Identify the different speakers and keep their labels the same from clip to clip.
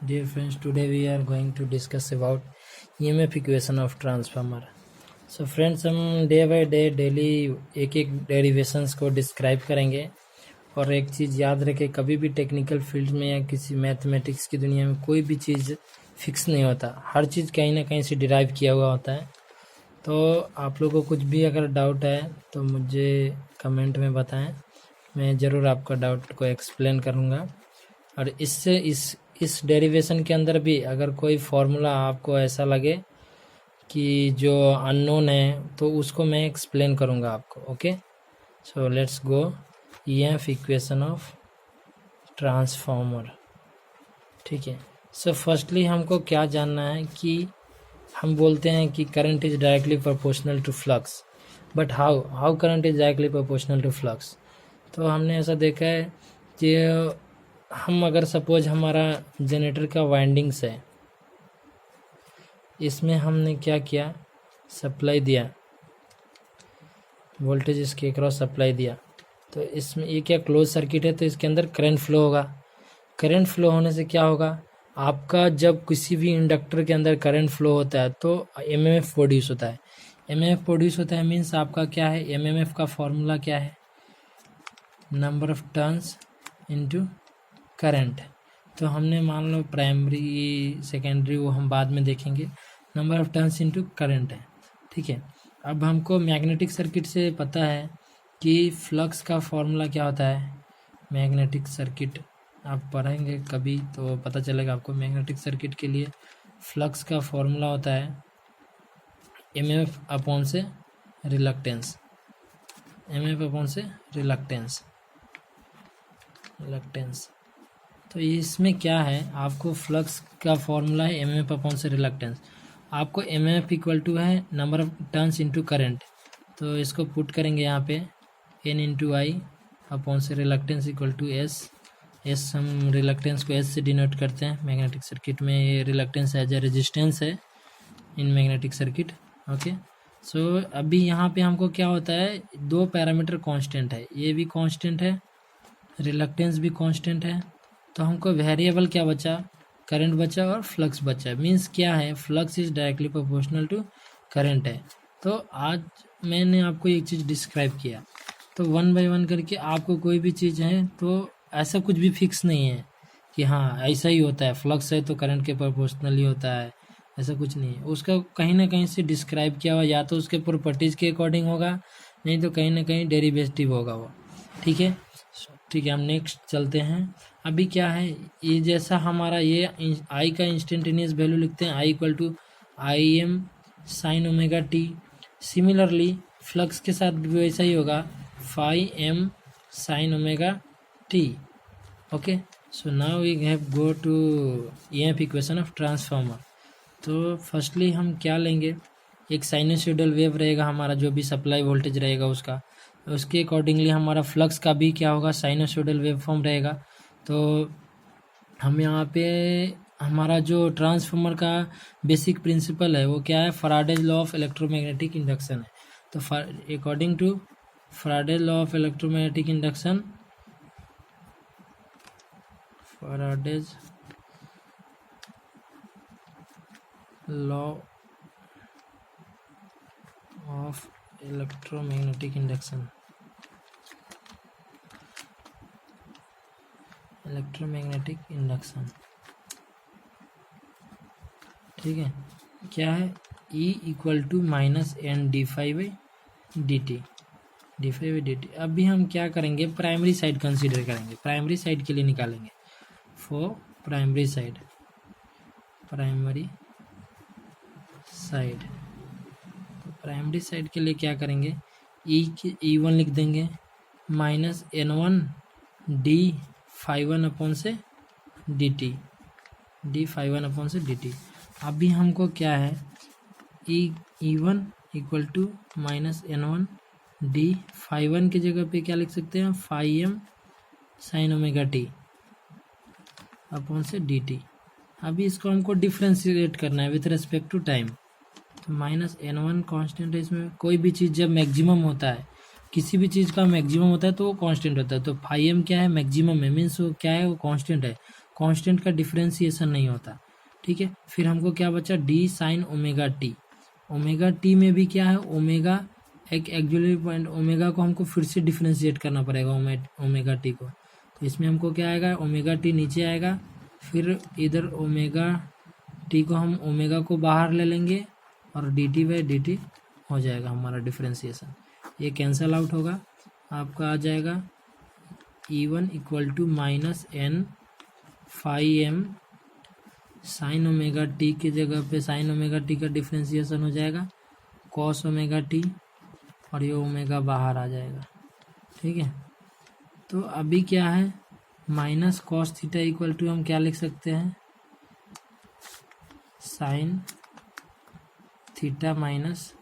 Speaker 1: Dear friends, today we are going to discuss about EMF equation of transformer. So friends, हम day by day daily एक एक derivations को describe करेंगे। और एक चीज़ याद रखें, कभी भी टेक्निकल फील्ड में या किसी मैथमेटिक्स की दुनिया में कोई भी चीज़ फिक्स नहीं होता, हर चीज़ कहीं ना कहीं से डिराइव किया हुआ होता है। तो आप लोगों को कुछ भी अगर डाउट है तो मुझे कमेंट में बताएं, मैं ज़रूर आपका डाउट को एक्सप्लेन करूँगा। और इससे इस डेरिवेशन के अंदर भी अगर कोई फार्मूला आपको ऐसा लगे कि जो अननोन है तो उसको मैं एक्सप्लेन करूँगा आपको। Okay, so let's go. EMF equation of transformer. ठीक है, सो फर्स्टली हमको क्या जानना है कि हम बोलते हैं कि current is directly proportional to flux, but how current is directly proportional to flux. तो हमने ऐसा देखा है कि हम अगर सपोज हमारा जनरेटर का वाइंडिंग्स है, इसमें हमने क्या किया, सप्लाई दिया, वोल्टेज इसके अक्रॉस सप्लाई दिया, तो इसमें ये क्या क्लोज सर्किट है, तो इसके अंदर करंट फ्लो होगा। करंट फ्लो होने से क्या होगा, आपका जब किसी भी इंडक्टर के अंदर करंट फ्लो होता है तो एमएमएफ प्रोड्यूस होता है। एमएमएफ प्रोड्यूस होता है मीन्स आपका क्या है, एमएमएफ का फॉर्मूला क्या है, number of turns into current. तो हमने मान लो प्राइमरी सेकेंडरी वो हम बाद में देखेंगे, number of turns into current है। ठीक है, अब हमको मैग्नेटिक सर्किट से पता है कि फ्लक्स का फॉर्मूला क्या होता है। मैग्नेटिक सर्किट आप पढ़ेंगे कभी तो पता चलेगा आपको। मैग्नेटिक सर्किट के लिए फ्लक्स का फॉर्मूला होता है एमएफ अपॉन से रिलक्टेंस, एमएफ अपॉन से रिलक्टेंस। तो इसमें क्या है, आपको फ्लक्स का फॉर्मूला है एमएफ अपॉन से रिलक्टेंस। आपको एमएफ इक्वल टू है number of turns into current, तो इसको पुट करेंगे यहाँ पे एन इंटू आई अपॉन से रिलक्टेंस इक्वल टू एस। हम रिलक्टेंस को एस से डिनोट करते हैं मैग्नेटिक सर्किट में। ये रिलक्टेंस एज ए रेजिस्टेंस है इन मैग्नेटिक सर्किट। ओके, सो अभी यहाँ पे हमको क्या होता है, दो पैरामीटर कांस्टेंट है, ये भी कांस्टेंट है, रिलक्टेंस भी कांस्टेंट है। तो हमको वेरिएबल क्या बचा, करंट बचा और फ्लक्स बचा। मीन्स क्या है, flux is directly proportional to current है। तो आज मैंने आपको एक चीज़ डिस्क्राइब किया, तो वन बाय वन करके आपको कोई भी चीज़ है तो ऐसा कुछ भी फिक्स नहीं है कि हाँ ऐसा ही होता है, फ्लक्स है तो करंट के प्रोपोर्शनल ही होता है, ऐसा कुछ नहीं है। उसका कहीं ना कहीं से डिस्क्राइब किया हुआ, या तो उसके प्रॉपर्टीज़ के अकॉर्डिंग होगा, नहीं तो कहीं ना कहीं डेरिवेटिव होगा वो। ठीक है, हम नेक्स्ट चलते हैं। अभी क्या है, ये जैसा हमारा ये आई का इंस्टेंटेनियस वैल्यू लिखते हैं, I equal to I M sine omega T. Similarly flux के साथ भी वैसा ही होगा, phi M sine omega T. Okay, so now we have go to EMF equation of transformer. तो फर्स्टली हम क्या लेंगे, एक साइनोसॉइडल वेव रहेगा हमारा, जो भी सप्लाई वोल्टेज रहेगा उसके अकॉर्डिंगली हमारा फ्लक्स का भी क्या होगा, साइनोसॉइडल वेव फॉर्म रहेगा। तो हम यहाँ पे हमारा जो ट्रांसफार्मर का बेसिक प्रिंसिपल है वो क्या है, Faraday's law of electromagnetic induction है। तो according to Faraday's law of electromagnetic induction, Faraday's law of electromagnetic induction, ठीक है, क्या है, E equal to minus N D phi by D T. अभी हम क्या करेंगे, प्राइमरी साइड कंसीडर करेंगे, प्राइमरी साइड के लिए निकालेंगे फॉर प्राइमरी साइड। तो प्राइमरी साइड के लिए क्या करेंगे, E1 लिख देंगे minus N1 D phi one upon से डी टी। अभी हमको क्या है, E1 equal to minus N1 D phi one की जगह पे क्या लिख सकते हैं, phi M sine omega T upon से डी टी। अभी इसको हमको डिफ्रेंशिएट करना है विथ रेस्पेक्ट टू टाइम। तो माइनस N1 कांस्टेंट है, इसमें कोई भी चीज़ जब मैक्सिमम होता है, किसी भी चीज़ का मैक्सिमम होता है तो वो कांस्टेंट होता है। तो फाई एम क्या है, मैक्सिमम है, मीन्स वो क्या है, वो कांस्टेंट है। कांस्टेंट का डिफरेंशिएशन नहीं होता, ठीक है। फिर हमको क्या बचा, D sign omega T. Omega T में भी क्या है, ओमेगा एक एक्जुलरी पॉइंट, ओमेगा को हमको फिर से डिफरेंशिएट करना पड़ेगा ओमेगा टी को। तो इसमें हमको क्या आएगा, ओमेगा टी नीचे आएगा, फिर इधर ओमेगा टी को हम ओमेगा को बाहर ले लेंगे और D T by D T हो जाएगा हमारा डिफरेंशिएशन। ये कैंसल आउट होगा, आपका आ जाएगा E1 equal to minus N phi M sine omega T की जगह पे साइन ओमेगा टी का डिफरेंशिएशन हो जाएगा कॉस ओमेगा टी, और ये ओमेगा बाहर आ जाएगा, ठीक है। तो अभी क्या है, minus cos theta equal to हम क्या लिख सकते हैं, साइन थीटा माइनस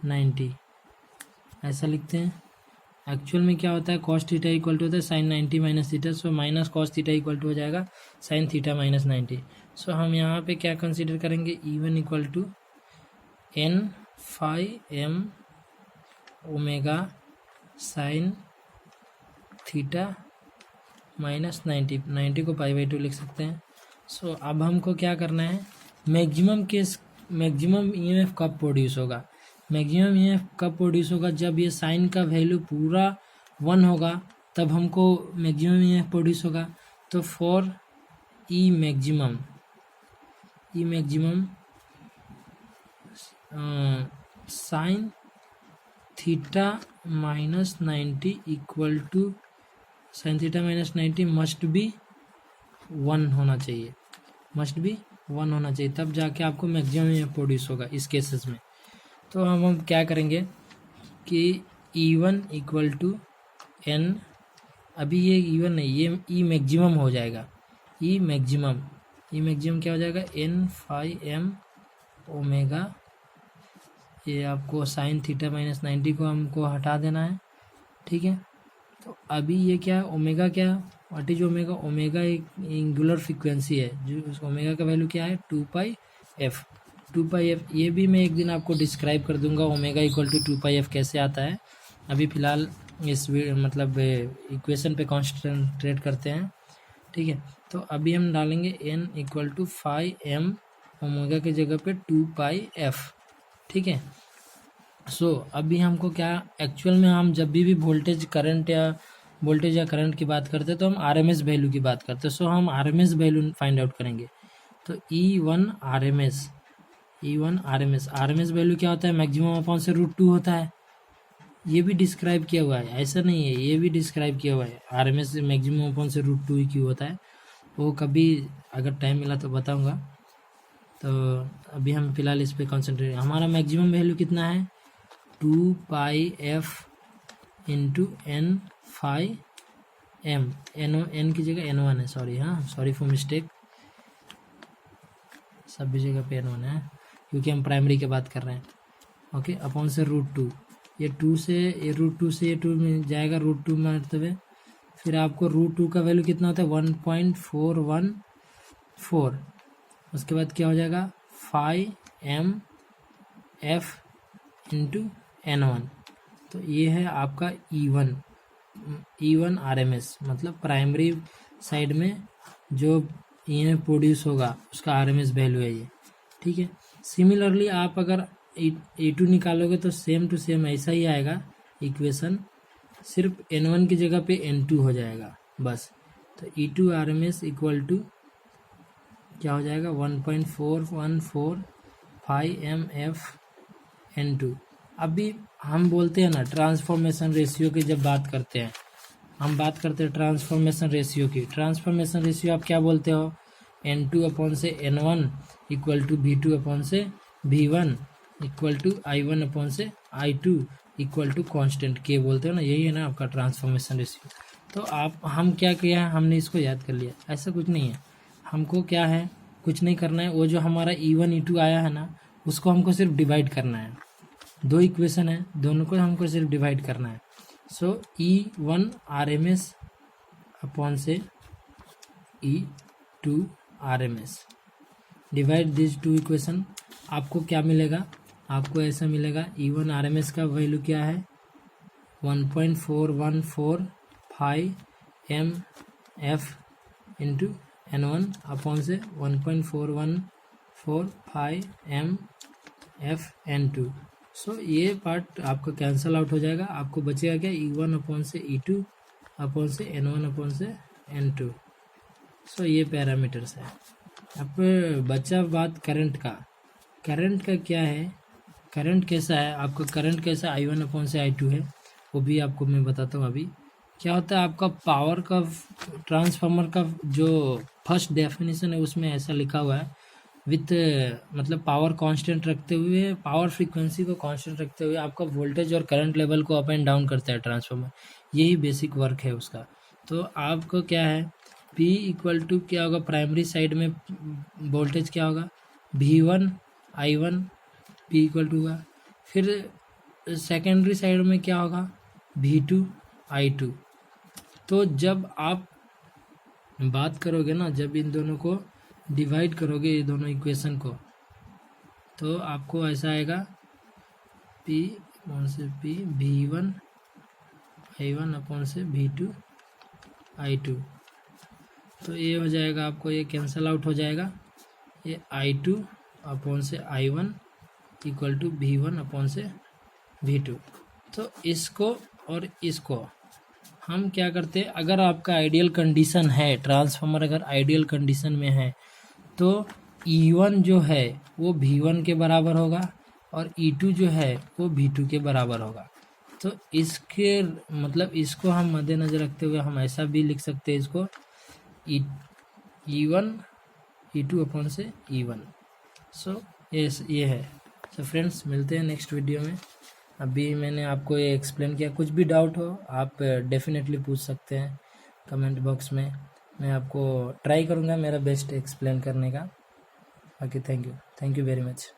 Speaker 1: 90, ऐसा लिखते हैं। एक्चुअल में क्या होता है, कॉस थीटा इक्वल टू होता है sine 90 minus theta, so minus cos theta equal to हो जाएगा साइन थीटा माइनस 90। सो हम यहाँ पे क्या कंसीडर करेंगे, E1 equal to N phi M omega sine theta minus 90 को पाई बाई 2 लिख सकते हैं। सो अब हमको क्या करना है, मैक्सिमम EMF कब प्रोड्यूस होगा, मैक्सिमम EMF कब प्रोड्यूस होगा, जब ये साइन का वैल्यू पूरा 1 होगा तब हमको मैक्सिमम EMF प्रोड्यूस होगा। तो for E maximum sine theta minus 90 equal to sine theta minus 90 must be 1 होना चाहिए, तब जाके आपको मैक्सिमम EMF प्रोड्यूस होगा इस केसेस में। तो हम क्या करेंगे कि E1 इक्वल टू एन, अभी ये E1 नहीं, ये ई मैक्सिमम हो जाएगा, ई मैक्सिमम क्या हो जाएगा, एन फाई एम ओमेगा, ये आपको साइन थीटा माइनस 90 को हमको हटा देना है, ठीक है। तो अभी ये क्या है, ओमेगा क्या, व्हाट इज ओमेगा, ओमेगा एक एंगुलर फ्रीक्वेंसी है, जो उस ओमेगा का वैल्यू क्या है 2 पाई एफ। ये भी मैं एक दिन आपको डिस्क्राइब कर दूंगा, omega equal to 2 pi F कैसे आता है। अभी फ़िलहाल इस मतलब इक्वेशन पे कॉन्सेंट्रेट करते हैं, ठीक है। तो अभी हम डालेंगे n equal to phi M omega की जगह पे 2 पाई एफ, ठीक है। सो अभी हमको क्या, एक्चुअल में हम जब भी वोल्टेज या करंट की बात करते हैं तो हम आरएमएस वैल्यू की बात करते हैं। सो हम आरएमएस वैल्यू फाइंड आउट करेंगे। तो E1 आरएमएस वैल्यू क्या होता है, मैक्सिमम अपॉन से √2 होता है। ये भी डिस्क्राइब किया हुआ है, ऐसा नहीं है, ये भी डिस्क्राइब किया हुआ है आरएमएस मैक्सिमम अपॉन से √2 ही क्यों होता है, वो कभी अगर टाइम मिला तो बताऊंगा। तो अभी हम फिलहाल इस पे कॉन्सेंट्रेट, हमारा मैक्सिमम वैल्यू कितना है 2 pi F into N phi M, N की जगह N1 है, सॉरी फॉर मिस्टेक, सभी जगह पे N1 है क्योंकि हम प्राइमरी की बात कर रहे हैं, ओके। अपॉन से √2, ये √2 से ये 2 में जाएगा, √2 मतलब फिर आपको √2 का वैल्यू कितना होता है 1.414, उसके बाद क्या हो जाएगा phi M F into N1। तो ये है आपका E1 आरएमएस, मतलब प्राइमरी साइड में जो EMF प्रोड्यूस होगा उसका आरएमएस वैल्यू है ये, ठीक है। सिमिलरली आप अगर E2 निकालोगे तो सेम टू सेम ऐसा ही आएगा इक्वेशन, सिर्फ N1 की जगह पे N2 हो जाएगा बस। तो E2 आरएमएस इक्वल टू क्या हो जाएगा 1.414 एम एफ N2। अभी हम बोलते हैं ना ट्रांसफॉर्मेशन रेशियो की, जब बात करते हैं हम बात करते हैं ट्रांसफॉर्मेशन रेशियो की। ट्रांसफॉर्मेशन रेशियो आप क्या बोलते हो, N2 अपॉन से N1 equal to V2 upon से V1 equal to I1 upon से I2 equal to constant K बोलते हो ना, यही है ना आपका ट्रांसफॉर्मेशन रेशियो। तो हम क्या किया है, हमने इसको याद कर लिया, ऐसा कुछ नहीं है, हमको क्या है कुछ नहीं करना है। वो जो हमारा E1 E2 आया है ना, उसको हमको सिर्फ डिवाइड करना है, 2 इक्वेशन है, दोनों को हमको सिर्फ डिवाइड करना है। सो E1 RMS अपॉन से E2 RMS, divide this 2 equation, आपको क्या मिलेगा, आपको ऐसा मिलेगा E1 RMS का वैल्यू क्या है 1.414 M F into N1 upon से 1.4145 MF N2। सो ये पार्ट आपका कैंसल आउट हो जाएगा, आपको बचेगा क्या, E1 अपॉन से E2 अपॉन से N1 अपॉन से N2। सो ये पैरामीटर्स है। अब बचा बात करंट का। करंट का क्या है, करंट कैसा है आपका, करंट कैसा I1 अपॉन से I2 है, वो भी आपको मैं बताता हूँ। अभी क्या होता है आपका पावर का, ट्रांसफार्मर का जो फर्स्ट डेफिनेशन है उसमें ऐसा लिखा हुआ है, विथ मतलब पावर कांस्टेंट रखते हुए, पावर फ्रीक्वेंसी को कांस्टेंट रखते हुए आपका वोल्टेज और करंट लेवल को अप एंड डाउन करता है ट्रांसफार्मर। यही बेसिक वर्क है उसका। तो आपको क्या है, P इक्वल टू क्या होगा, प्राइमरी साइड में वोल्टेज क्या होगा, V1 I1 P equal to होगा। फिर सेकेंडरी साइड में क्या होगा, V2 I2। तो जब आप बात करोगे ना, जब इन दोनों को डिवाइड करोगे, ये दोनों इक्वेशन को, तो आपको ऐसा आएगा P अपॉन से P V1 I1 अपॉन से V2 I2। तो ये हो जाएगा, आपको ये कैंसल आउट हो जाएगा, ये I2 अपॉन से I1 equal to V1 upon से V2। तो इसको और इसको हम क्या करते हैं, अगर आपका आइडियल कंडीशन है, ट्रांसफार्मर अगर आइडियल कंडीशन में है, तो E1 जो है वो V1 के बराबर होगा और E2 जो है वो V2 के बराबर होगा। तो इसके मतलब इसको हम मद्देनज़र रखते हुए हम ऐसा भी लिख सकते हैं इसको, E1 E2 अपॉन से E1। सो ये है। सो फ्रेंड्स, मिलते हैं नेक्स्ट वीडियो में। अभी मैंने आपको ये एक्सप्लेन किया, कुछ भी डाउट हो आप डेफिनेटली पूछ सकते हैं कमेंट बॉक्स में, मैं आपको ट्राई करूँगा मेरा बेस्ट एक्सप्लेन करने का। बाकी थैंक यू वेरी मच।